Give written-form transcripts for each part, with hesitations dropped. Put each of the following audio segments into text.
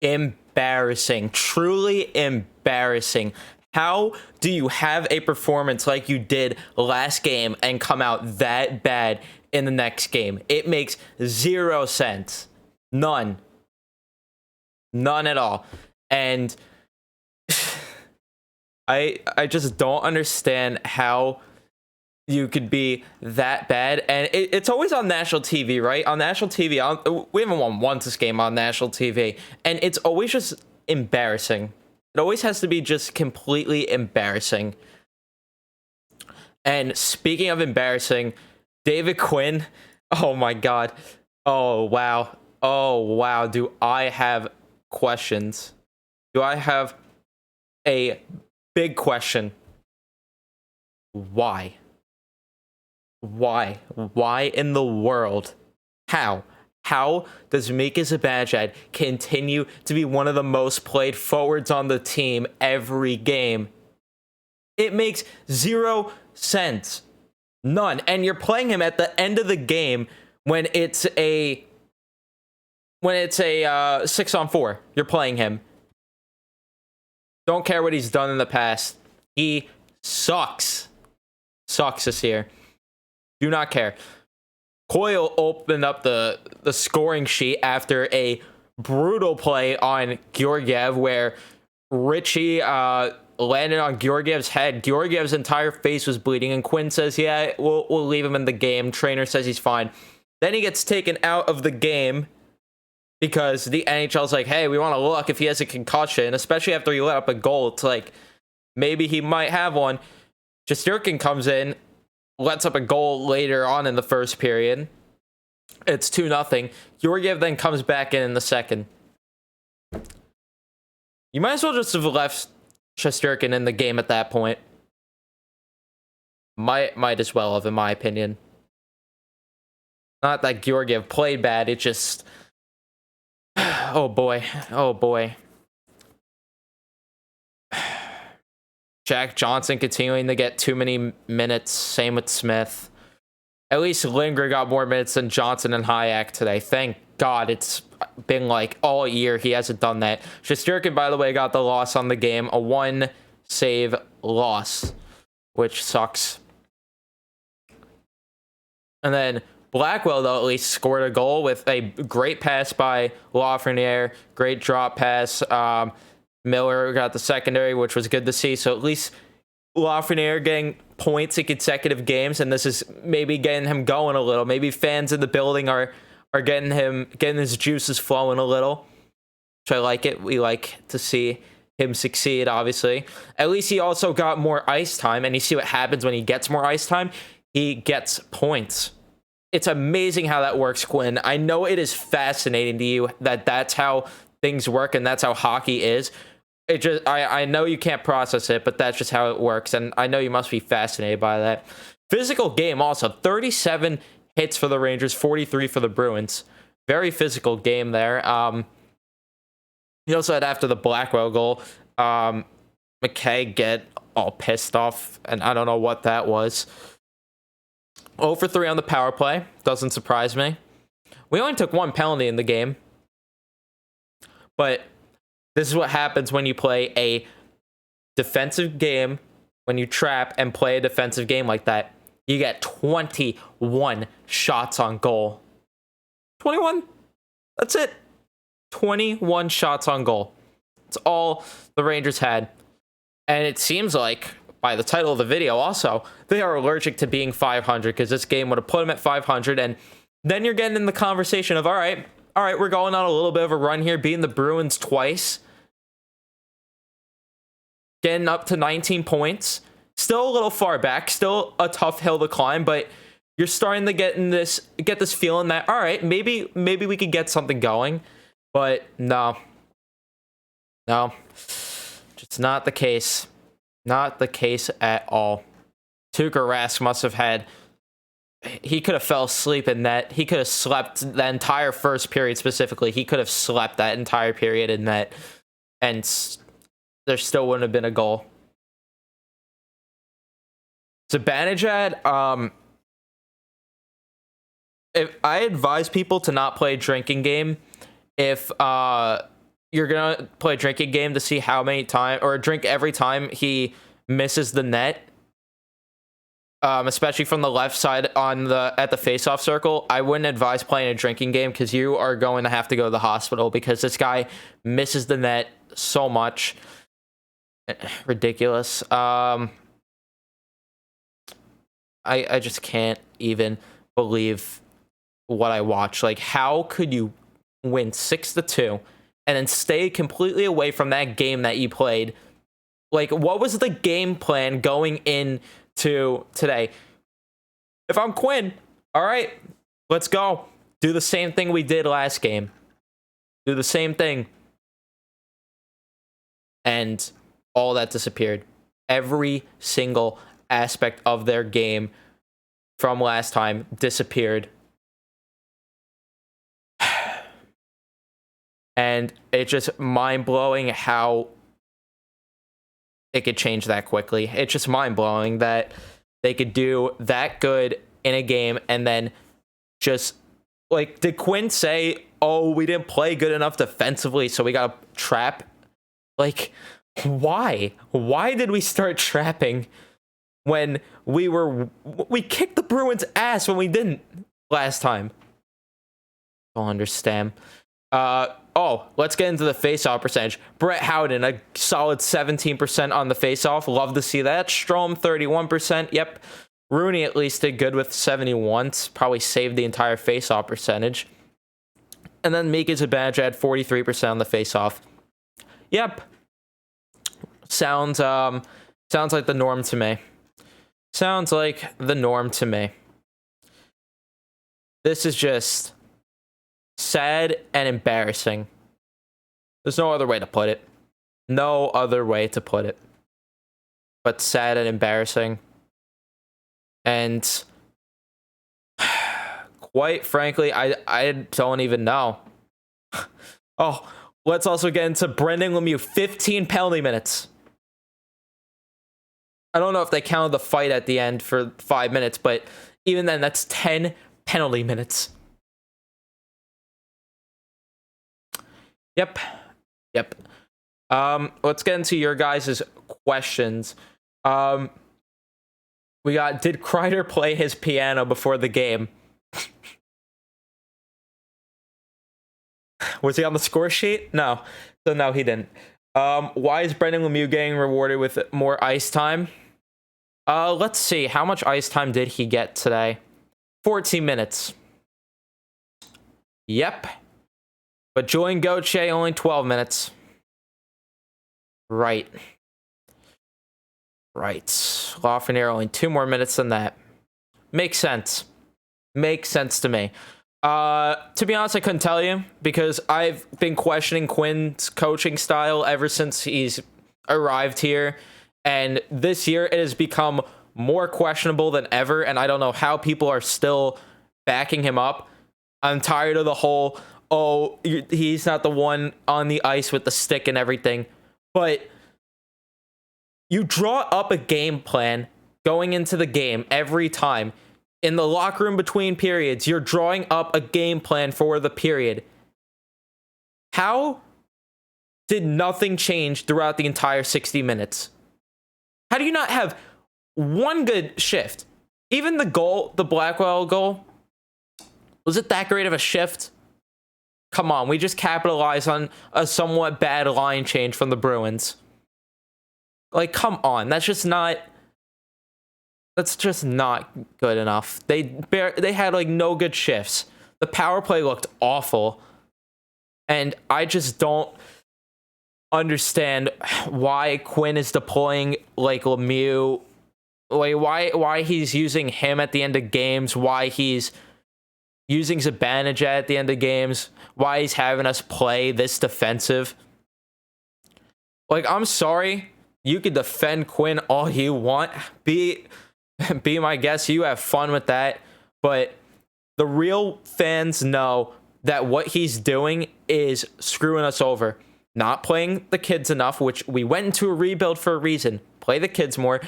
embarrassing. Truly embarrassing. How do you have a performance like you did last game and come out that bad in the next game? It makes zero sense. None. None at all. And I just don't understand how you could be that bad. And it's always on national TV, right? On national TV, we haven't won once this game on national TV. And it's always just embarrassing. It always has to be just completely embarrassing. And speaking of embarrassing, David Quinn, oh my God. Oh, wow. Oh, wow. Do I have questions? Do I have a big question? Why? Why? Why in the world? How? How does Mika Zibanejad continue to be one of the most played forwards on the team every game? It makes zero sense. None. And you're playing him at the end of the game when it's a 6-on-4. You're playing him. Don't care what he's done in the past. He sucks. Sucks this year. Do not care. Coyle opened up the scoring sheet after a brutal play on Georgiev where Richie landed on Georgiev's head. Georgiev's entire face was bleeding, and Quinn says, yeah, we'll leave him in the game. Trainer says he's fine. Then he gets taken out of the game because the NHL's like, hey, we want to look if he has a concussion, especially after he let up a goal. It's like, maybe he might have one. Shesterkin comes in, lets up a goal later on in the first period. It's 2-0. Georgiev then comes back in the second. You might as well just have left Shesterkin in the game at that point. Might as well have, in my opinion. Not that Georgiev played bad, it just... Oh boy. Oh boy. Jack Johnson continuing to get too many minutes. Same with Smith. At least Lindgren got more minutes than Johnson and Hayek today. Thank God. It's been like all year he hasn't done that. Shesterkin, by the way, got the loss on the game. A 1-save loss, which sucks. And then Blackwell, though, at least scored a goal with a great pass by Lafreniere. Great drop pass. Miller got the secondary, which was good to see. So at least Lafreniere getting points in consecutive games, and this is maybe getting him going a little. Maybe fans in the building are getting his juices flowing a little. Which I like it. We like to see him succeed, obviously. At least he also got more ice time, and you see what happens when he gets more ice time. He gets points. It's amazing how that works, Quinn. I know it is fascinating to you that that's how things work and that's how hockey is. It just I know you can't process it, but that's just how it works, and I know you must be fascinated by that. Physical game also. 37 hits for the Rangers, 43 for the Bruins. Very physical game there. He also had, after the Blackwell goal, McKay get all pissed off, and I don't know what that was. 0 for 3 on the power play. Doesn't surprise me. We only took one penalty in the game. But this is what happens when you play a defensive game, when you trap and play a defensive game like that. You get 21 shots on goal. 21? That's it. 21 shots on goal. That's all the Rangers had. And it seems like, by the title of the video also, they are allergic to being 500, because this game would have put them at 500. And then you're getting in the conversation of, all right, we're going on a little bit of a run here, beating the Bruins twice. Getting up to 19 points. Still a little far back. Still a tough hill to climb, but you're starting to get this feeling that, all right, maybe we could get something going. But no. Just not the case. Not the case at all. Tuukka Rask must have had... He could have fell asleep in net. He could have slept the entire first period specifically. He could have slept that entire period in net. And there still wouldn't have been a goal. Zibanejad, if I advise people to not play a drinking game if you're gonna play a drinking game to see how many times, or drink every time he misses the net, especially from the left side at the face-off circle, I wouldn't advise playing a drinking game because you are going to have to go to the hospital because this guy misses the net so much. Ridiculous. I just can't even believe what I watched. Like, how could you win 6-2 and then stay completely away from that game that you played? Like, what was the game plan going into today? If I'm Quinn, all right, let's go. Do the same thing we did last game. Do the same thing. And all that disappeared. Every single aspect of their game from last time disappeared. And it's just mind-blowing how it could change that quickly. It's just mind-blowing that they could do that good in a game and then just, like, did Quinn say, oh, we didn't play good enough defensively, so we got to trap? Like, why? Why did we start trapping when we kicked the Bruins' ass when we didn't last time? Don't understand. Let's get into the face-off percentage. Brett Howden, a solid 17% on the face-off. Love to see that. Strome, 31%. Yep. Rooney at least did good with 71. Probably saved the entire face-off percentage. And then Mika Zibanejad, 43% on the face-off. Yep. Sounds like the norm to me. Sounds like the norm to me. This is just sad and embarrassing. There's no other way to put it. No other way to put it. But sad and embarrassing. And quite frankly, I don't even know. Oh, let's also get into Brendan Lemieux. 15 penalty minutes. I don't know if they counted the fight at the end for 5 minutes, but even then, that's 10 penalty minutes. Yep. Let's get into your guys' questions. We got, did Kreider play his piano before the game? Was he on the score sheet? No. So no, he didn't. Why is Brendan Lemieux getting rewarded with more ice time? Let's see. How much ice time did he get today? 14 minutes. Yep. But Julian Gauthier, only 12 minutes. Right. Lafreniere, only 2 more minutes than that. Makes sense. Makes sense to me. To be honest, I couldn't tell you because I've been questioning Quinn's coaching style ever since he's arrived here. And this year it has become more questionable than ever. And I don't know how people are still backing him up. I'm tired of the whole, oh, he's not the one on the ice with the stick and everything. But you draw up a game plan going into the game every time. In the locker room between periods, you're drawing up a game plan for the period. How did nothing change throughout the entire 60 minutes? How do you not have one good shift? Even the goal, the Blackwell goal, was it that great of a shift? Come on, we just capitalized on a somewhat bad line change from the Bruins. Like, come on, that's just not good enough. They had like no good shifts. The power play looked awful. And I just don't understand why Quinn is deploying like Lemieux. Like why he's using him at the end of games, why he's using Zibanejad at the end of games, why he's having us play this defensive. Like, I'm sorry. You could defend Quinn all you want. Be my guest. You have fun with that. But the real fans know that what he's doing is screwing us over. Not playing the kids enough, which we went into a rebuild for a reason. Play the kids more.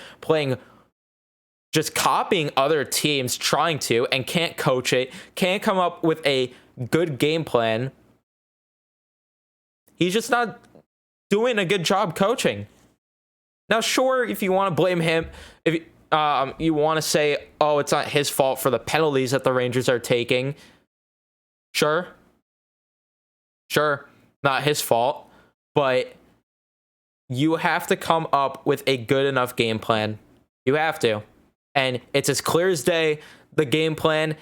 Just copying other teams, trying to, and can't coach it. Can't come up with a good game plan. He's just not doing a good job coaching. Now, sure, if you want to blame him, if you want to say, oh, it's not his fault for the penalties that the Rangers are taking. Sure, not his fault, but you have to come up with a good enough game plan. You have to. And it's as clear as day, the game plan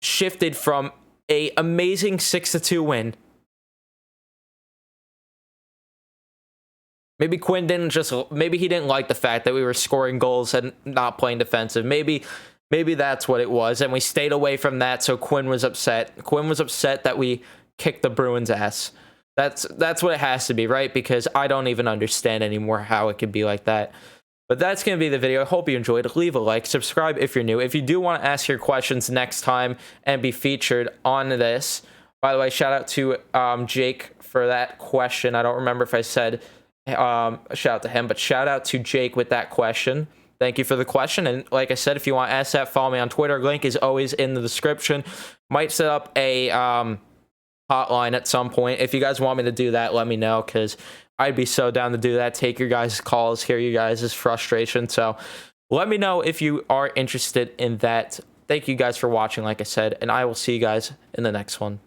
shifted from a amazing 6-2 win. Maybe Quinn maybe he didn't like the fact that we were scoring goals and not playing defensive. Maybe that's what it was, and we stayed away from that, so Quinn was upset. Quinn was upset that we kicked the Bruins' ass. That's what it has to be, right? Because I don't even understand anymore how it could be like that. But that's going to be the video. I hope you enjoyed. Leave a like, subscribe if you're new. If you do want to ask your questions next time and be featured on this, by the way, shout out to Jake for that question. I don't remember if I said shout out to him, but shout out to Jake with that question. Thank you for the question. And like I said, if you want to ask that, follow me on Twitter. Link is always in the description. Might set up a hotline at some point. If you guys want me to do that, let me know, because I'd be so down to do that. Take your guys' calls, hear you guys' frustration. So let me know if you are interested in that. Thank you guys for watching, like I said, and I will see you guys in the next one.